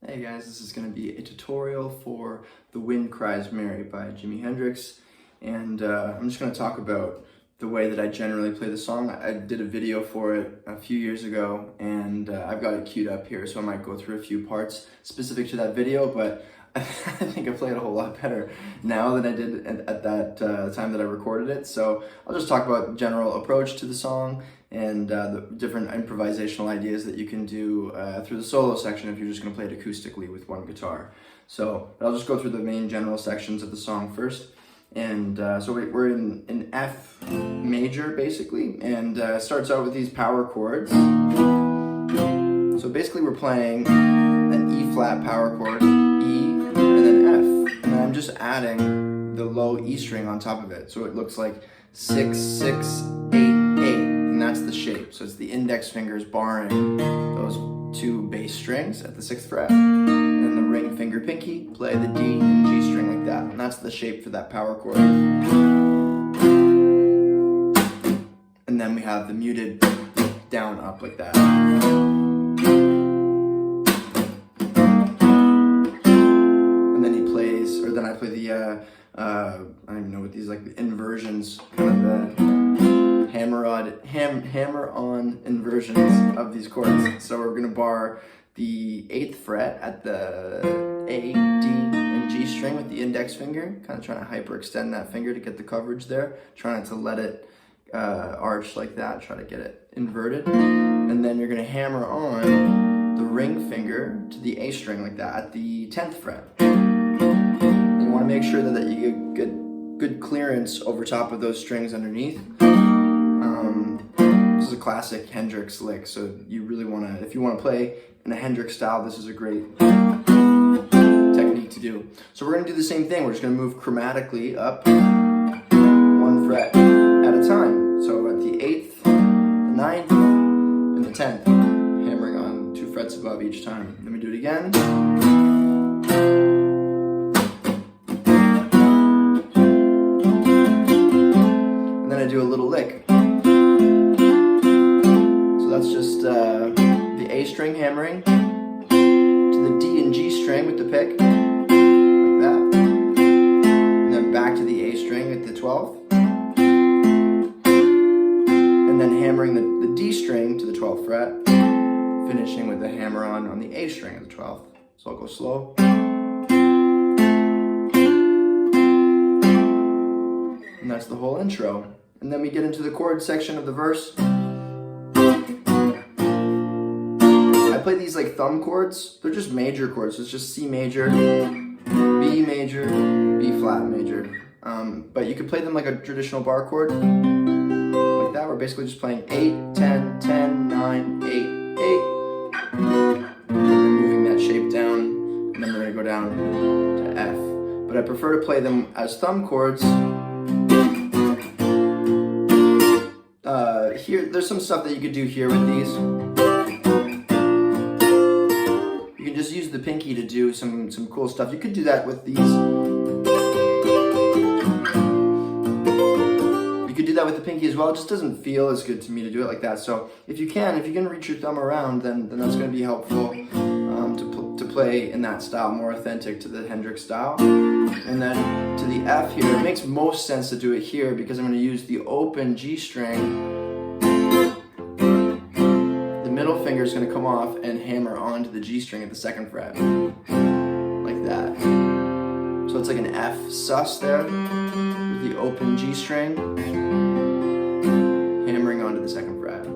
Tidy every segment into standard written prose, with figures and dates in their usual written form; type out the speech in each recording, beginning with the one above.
Hey guys, this is going to be a tutorial for The Wind Cries Mary by Jimi Hendrix, and I'm just going to talk about the way that I generally play the song. I did a video for it a few years ago, and I've got it queued up here, so I might go through a few parts specific to that video, but I think I play it a whole lot better now than I did at that time that I recorded it. So I'll just talk about the general approach to the song and the different improvisational ideas that you can do through the solo section if you're just going to play it acoustically with one guitar. So I'll just go through the main general sections of the song first. And so we're in F major basically, and it starts out with these power chords. So basically we're playing an E flat power chord, E, and then F. And I'm just adding the low E string on top of it. So it looks like 6, 6, 8, 8, and that's the shape. So it's the index fingers barring those two bass strings at the 6th fret. And then the ring finger pinky, play the D and G string like that. And that's the shape for that power chord. And then we have the muted down up like that. And then he plays, or then I play the, I don't even know what these, like the inversions, kind of the hammer-on inversions of these chords. So we're gonna bar the 8th fret at the A, D, and G string with the index finger, kind of trying to hyperextend that finger to get the coverage there, trying not to let it arch like that, try to get it inverted. And then you're gonna hammer on the ring finger to the A string like that at the 10th fret. And you wanna make sure that you get good clearance over top of those strings underneath. This is a classic Hendrix lick, so you really wanna, if you wanna play in a Hendrix style, this is a great technique to do. So we're gonna do the same thing. We're just gonna move chromatically up 1 fret at a time. So at the 8th, the 9th, and the 10th, hammering on 2 frets above each time. Then we do it again. And then I do a little lick. So that's just the A string hammering to the D and G string with the pick, like that. And then back to the A string at the 12th. And then hammering the D string to the 12th fret, finishing with the hammer on the A string at the 12th. So I'll go slow. And that's the whole intro. And then we get into the chord section of the verse. I play these like thumb chords. They're just major chords. So it's just C major, B major, B flat major. But you could play them like a traditional bar chord, like that. We're basically just playing 8, 10, 10, 9, 8, 8. And then moving that shape down, and then we're gonna go down to F. But I prefer to play them as thumb chords. Here, there's some stuff that you could do here with these. You can just use the pinky to do some cool stuff. You could do that with these. You could do that with the pinky as well. It just doesn't feel as good to me to do it like that. So if you can reach your thumb around, then that's going to be helpful to play in that style, more authentic to the Hendrix style. And then to the F here, it makes most sense to do it here because I'm going to use the open G string. The middle finger is going to come off and hammer onto the G string at the 2nd fret, like that. So it's like an F sus there with the open G string, hammering onto the 2nd fret.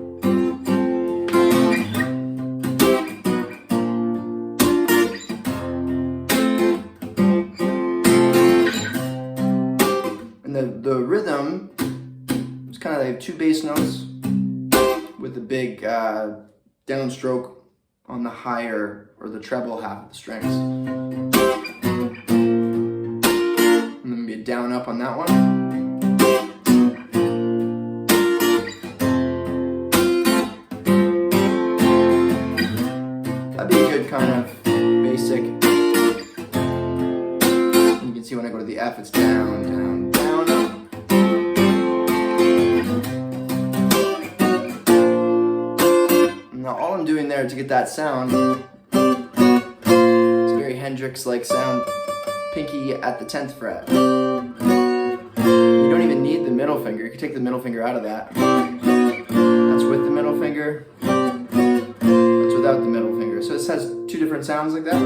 The rhythm is kind of like 2 bass notes with a big downstroke on the higher or the treble half of the strings. And then maybe a down up on that one. That'd be a good kind of basic. You can see when I go to the F, it's down, down, down, up. Now all I'm doing there to get that sound Hendrix-like sound, pinky at the 10th fret. You don't even need the middle finger. You can take the middle finger out of that. That's with the middle finger. That's without the middle finger. So this has two different sounds like that.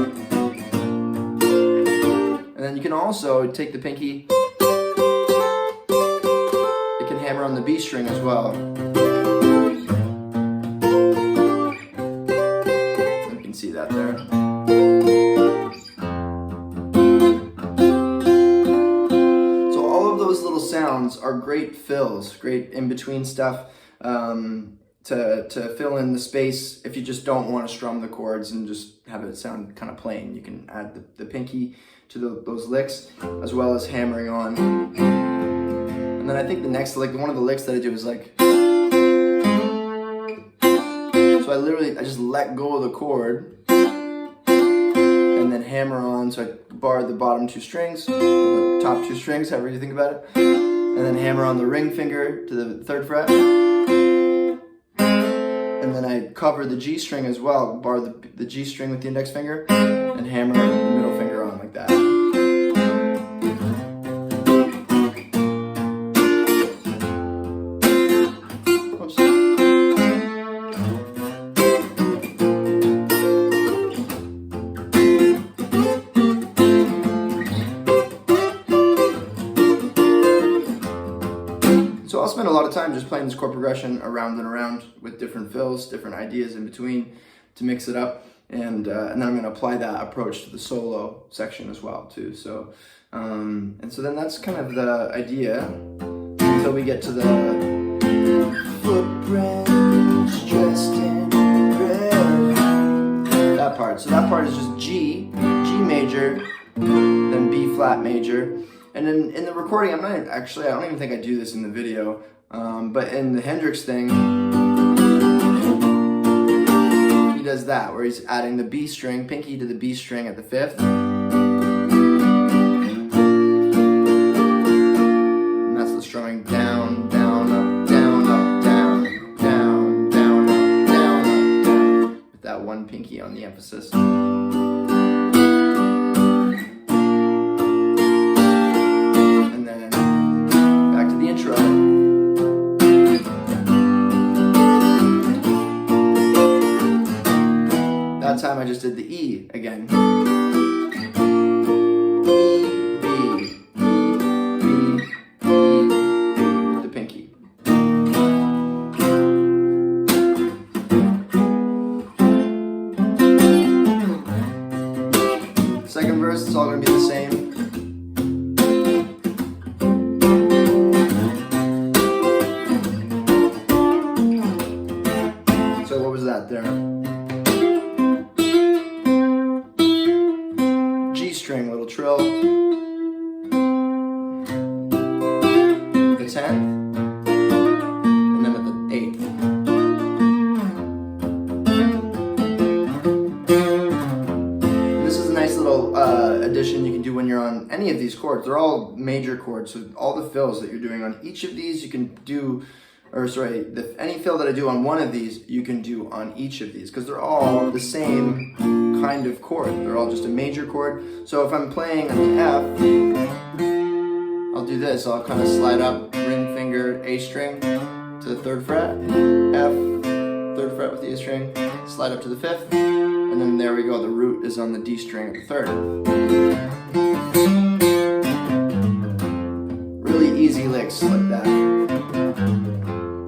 And then you can also take the pinky. It can hammer on the B string as well. You can see that there. Sounds are great fills, great in-between stuff to fill in the space if you just don't want to strum the chords and just have it sound kind of plain. You can add the pinky to those licks as well as hammering on. And then I think the next lick, one of the licks that I do is like, so I just let go of the chord and then hammer on, so I bar the bottom two strings, the top two strings, however you think about it, and then hammer on the ring finger to the 3rd fret, and then I cover the G string as well, bar the G string with the index finger, and hammer the middle finger on like that. So I'll spend a lot of time just playing this chord progression around and around with different fills, different ideas in between to mix it up, and then I'm going to apply that approach to the solo section as well too. So and so then that's kind of the idea until we get to the footprints dressed in red. That part. So that part is just G major, then B flat major. And in the recording, I don't even think I do this in the video, but in the Hendrix thing, he does that, where he's adding the B string, pinky to the B string at the 5th. And that's the strumming down, down, up, down, up, down, down, down, up, down, up, down, with that one pinky on the emphasis. That time I just did the E again. E, B, E, B, E, with the pinky. Second verse, it's all going to be the same. So what was that there? String, little trill, the 10th, and then at the 8th. This is a nice little addition you can do when you're on any of these chords. They're all major chords, so all the fills that you're doing on each of these you can do, or sorry, any fill that I do on one of these you can do on each of these, because they're all the same kind of chord. They're all just a major chord. So if I'm playing on the F, I'll do this. I'll kind of slide up, ring finger, A string to the 3rd fret, F, 3rd fret with the A string, slide up to the 5th, and then there we go. The root is on the D string at the 3rd. Really easy licks like that.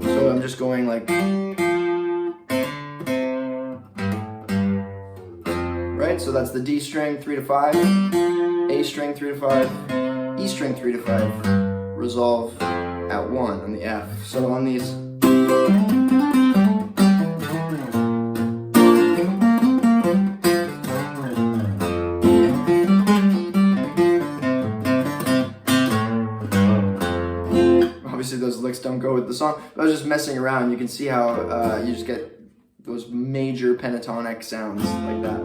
So I'm just going like, right? So that's the D string 3 to 5, A string 3 to 5, E string 3 to 5, resolve at 1 on the F. So on these, obviously those licks don't go with the song, but I was just messing around. You can see how you just get those major pentatonic sounds like that.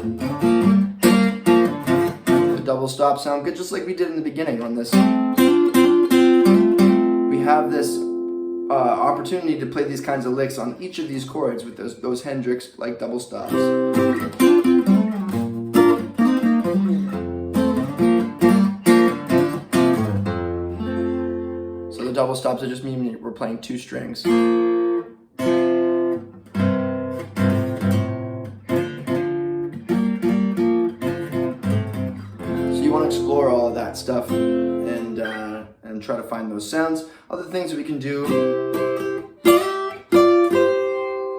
The double stop sound good, just like we did in the beginning on this. We have this opportunity to play these kinds of licks on each of these chords with those Hendrix like double stops. stops, it just means we're playing 2 strings. You want to explore all of that stuff and try to find those sounds. Other things that we can do,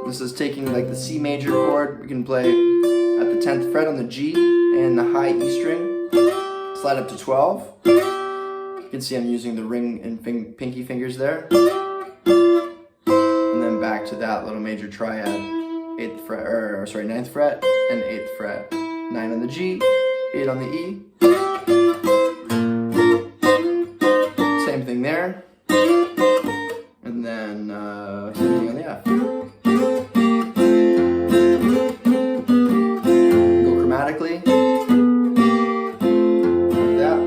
this is taking like the C major chord. We can play at the 10th fret on the G and the high E string, slide up to 12. You can see I'm using the ring and pinky fingers there. And then back to that little major triad, 9th fret and 8th fret. 9 on the G, 8 on the E. Same thing there. And then same thing on the F. Go chromatically. Like that.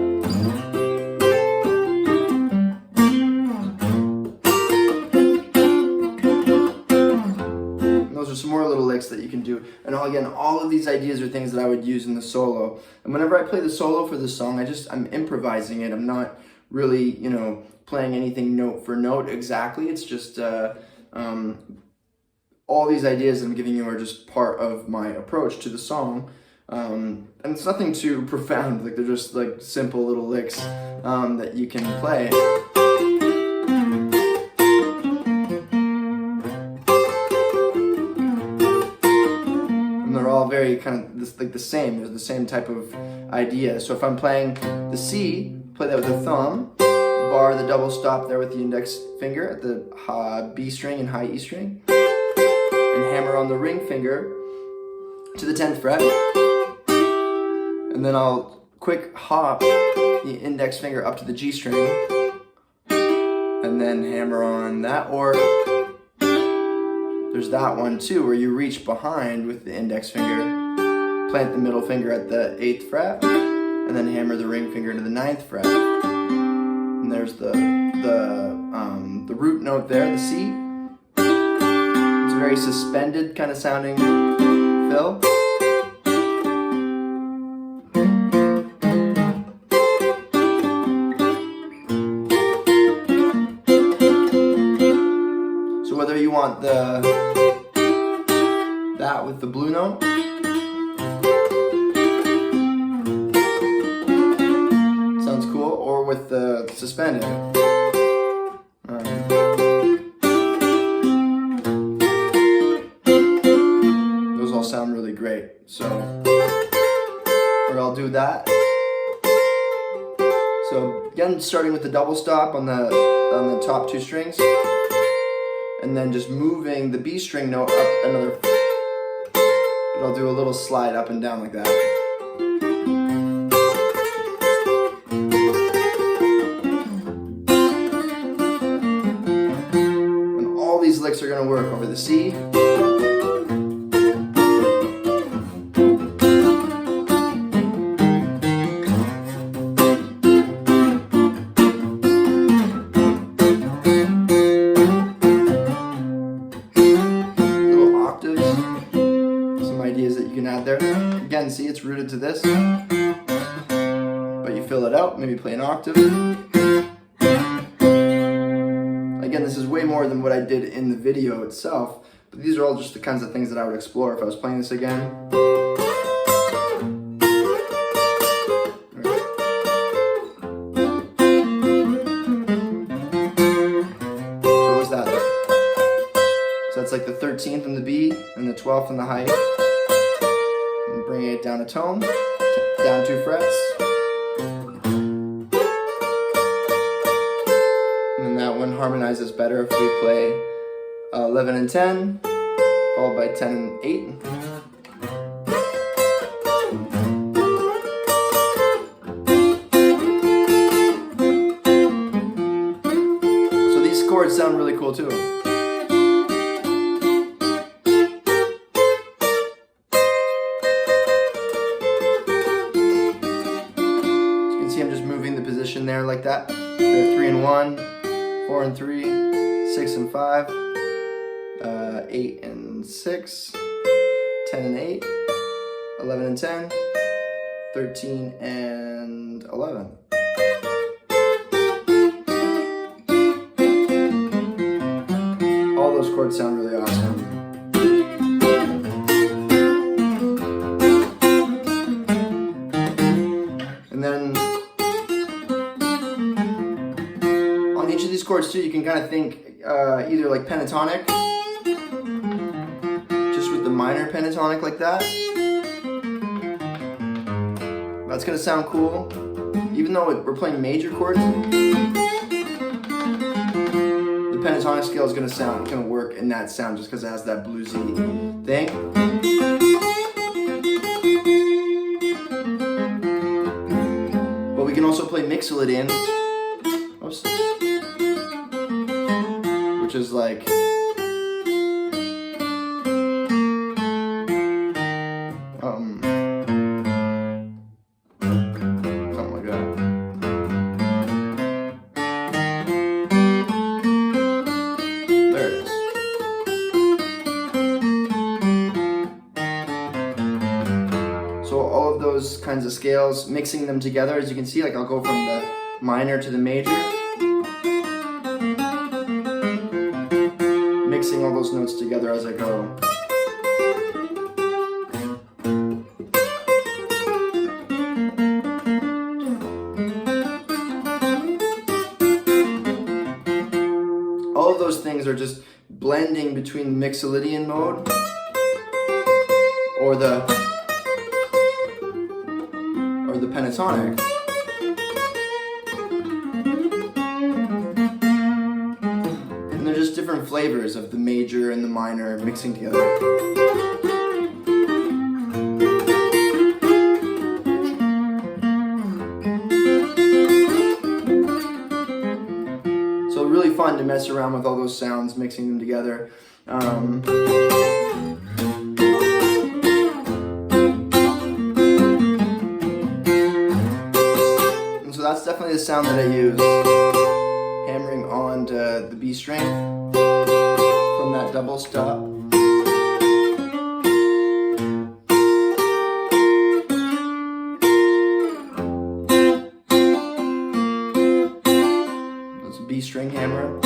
And those are some more little licks that you can do. And again, all of these ideas are things that I would use in the solo. And whenever I play the solo for this song, I'm improvising it. I'm not really, playing anything note for note exactly. It's just all these ideas I'm giving you are just part of my approach to the song. And it's nothing too profound. Like, they're just like simple little licks that you can play. All very kind of the same. There's the same type of idea. So if I'm playing the C, play that with the thumb, bar the double stop there with the index finger at the B string and high E string, and hammer on the ring finger to the 10th fret, and then I'll quick hop the index finger up to the G string, and then hammer on that, or there's that one too, where you reach behind with the index finger, plant the middle finger at the 8th fret, and then hammer the ring finger to the 9th fret. And there's the root note there, the C. It's a very suspended kind of sounding fill. So whether you want that with the blue note, sounds cool, or with the suspended. Those all sound really great. So I'll do that. So again, starting with the double stop on the top 2 strings, and then just moving the B string note up another. But I'll do a little slide up and down like that. And all these licks are going to work over the C. Again, see, it's rooted to this, but you fill it out, maybe play an octave. Again, this is way more than what I did in the video itself, but these are all just the kinds of things that I would explore if I was playing this again. So what was that? So that's like the 13th in the B and the 12th in the high. Bringing it down a tone, down 2 frets. And then that one harmonizes better if we play 11 and 10, followed by 10 and 8. So these chords sound really cool too. There like that. We have 3 and 1, 4 and 3, 6 and 5, 8 and 6, 10 and 8, 11 and 10, 13 and 11. those chords sound really awesome. And then on each of these chords too, you can kind of think either like pentatonic, just with the minor pentatonic like that. That's gonna sound cool, even though we're playing major chords. The pentatonic scale is gonna work in that sound just because it has that bluesy thing. But we can also play mixolydian, which is like something like that. There it is. So all of those kinds of scales, mixing them together, as you can see, like I'll go from the minor to the major, mixing all those notes together as I go. All of those things are just blending between the mixolydian mode or the pentatonic. And they're just different flavors of the major and the minor mixing together. So really fun to mess around with all those sounds, mixing them together. And so that's definitely the sound that I use, hammering on to the B string from that double stop. That's a B string hammer.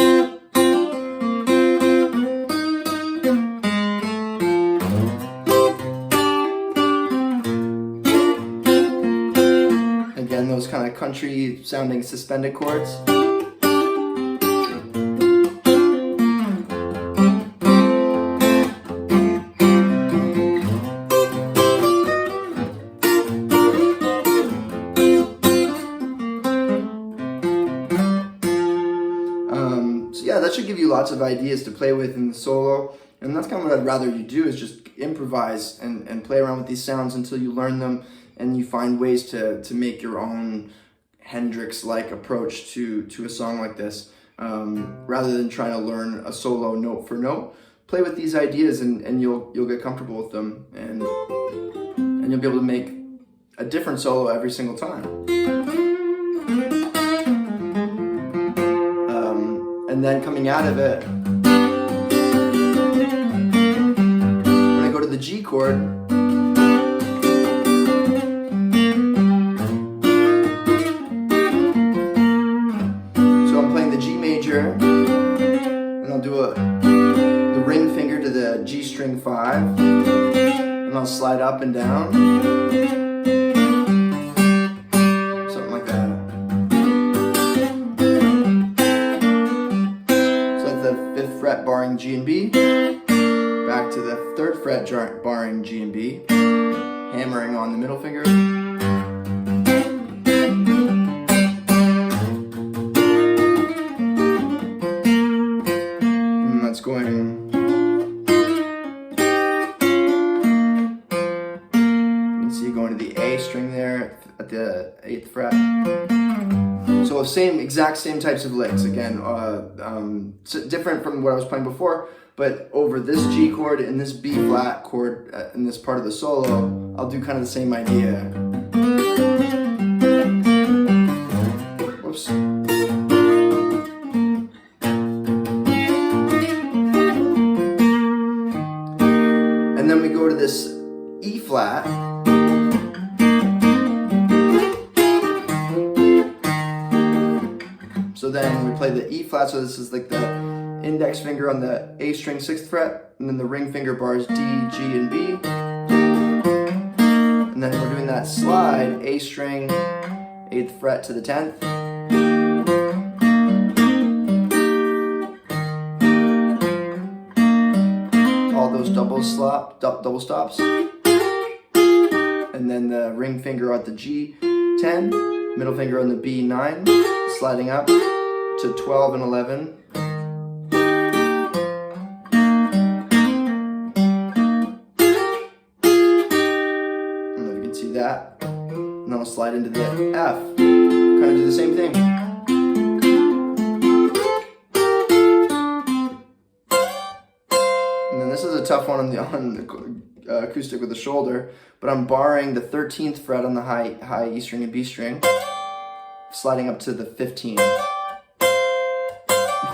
Again, those kind of country sounding suspended chords. So yeah, that should give you lots of ideas to play with in the solo. And that's kind of what I'd rather you do, is just improvise and play around with these sounds until you learn them and you find ways to make your own Hendrix-like approach to a song like this. Rather than trying to learn a solo note for note, play with these ideas and you'll get comfortable with them, and you'll be able to make a different solo every single time. And then coming out of it, when I go to the G chord, so I'm playing the G major, and I'll do the ring finger to the G string 5, and I'll slide up and down, something like that. Fret barring G and B, back to the 3rd fret barring G and B, hammering on the middle finger, and that's going, you can see going to the A string there at the 8th fret. So exact same types of licks, again, different from what I was playing before, but over this G chord and this B flat chord in this part of the solo, I'll do kind of the same idea. Whoops. And then we go to this E flat. So then we play the E flat, so this is like the index finger on the A string 6th fret, and then the ring finger bars D, G, and B. And then we're doing that slide, A string, 8th fret to the 10th. All those double stops. And then the ring finger at the G10, middle finger on the B9, sliding up to 12 and 11. I don't know if you can see that. And then I'll slide into the F. Kind of do the same thing. And then this is a tough one on the acoustic with the shoulder, but I'm barring the 13th fret on the high E string and B string, sliding up to the 15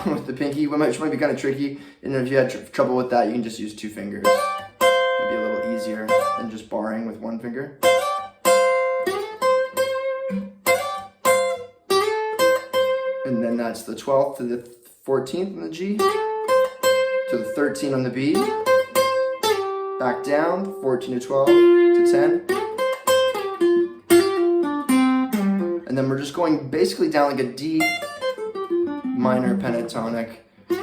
with the pinky, which might be kind of tricky. And if you had trouble with that, you can just use 2 fingers. Maybe a little easier than just barring with 1 finger. And then that's the 12th to the 14th on the G, to the 13 on the B, back down, 14 to 12 to 10. And then we're just going basically down like a D minor pentatonic. So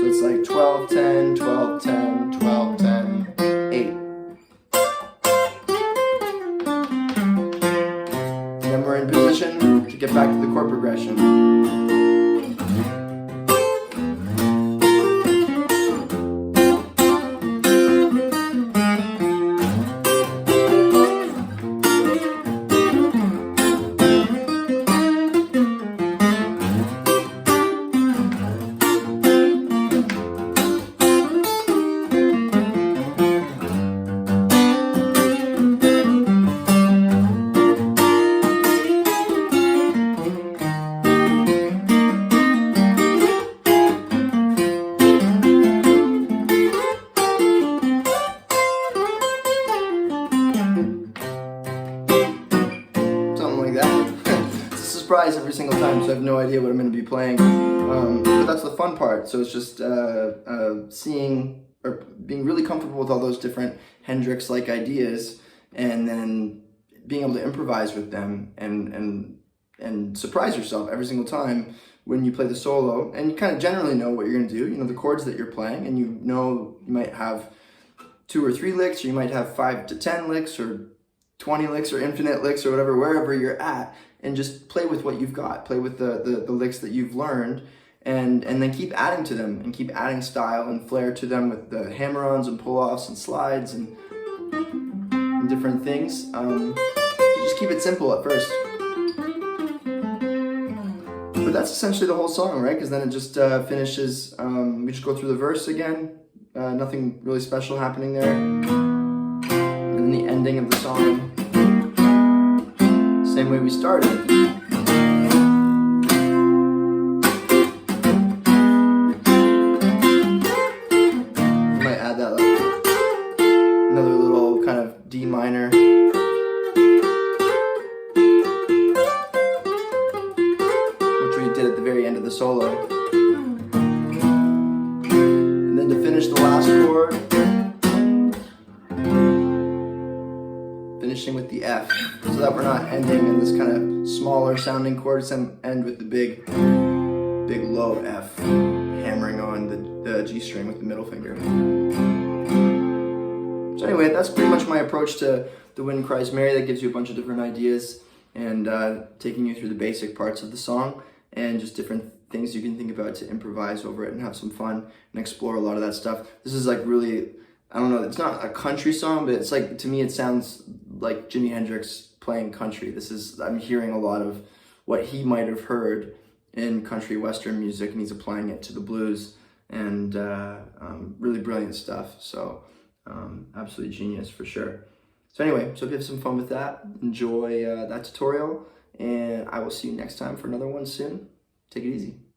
it's like 12, 10, 12, 10, 12, 10, 8. And then we're in position to get back to the chord progression. Surprise every single time, so I have no idea what I'm going to be playing, but that's the fun part. So it's just seeing or being really comfortable with all those different Hendrix-like ideas, and then being able to improvise with them and surprise yourself every single time when you play the solo. And you kind of generally know what you're going to do. You know the chords that you're playing, and you know you might have 2 or 3 licks, or you might have 5 to 10 licks, or 20 licks, or infinite licks, or whatever, wherever you're at. And just play with what you've got. Play with the licks that you've learned, and then keep adding to them, and keep adding style and flair to them with the hammer-ons and pull-offs and slides and different things. Just keep it simple at first. But that's essentially the whole song, right? Because then it just finishes, we just go through the verse again. Nothing really special happening there. And then the ending of the song. Same way we started. I might add that like another little kind of D minor. Which we did at the very end of the solo. And then to finish the last chord, finishing with the F, so that we're not ending in this kind of smaller sounding chords, and end with the big low F, hammering on the G string with the middle finger. So anyway, that's pretty much my approach to The Wind Cries Mary. That gives you a bunch of different ideas, and taking you through the basic parts of the song, and just different things you can think about to improvise over it and have some fun and explore a lot of that stuff. This is like really, I don't know, it's not a country song, but it's like, to me it sounds like Jimi Hendrix playing country. I'm hearing a lot of what he might have heard in country western music, and he's applying it to the blues, and really brilliant stuff. So absolutely genius for sure. So anyway, so if you have some fun with that, enjoy that tutorial, and I will see you next time for another one soon. Take it easy.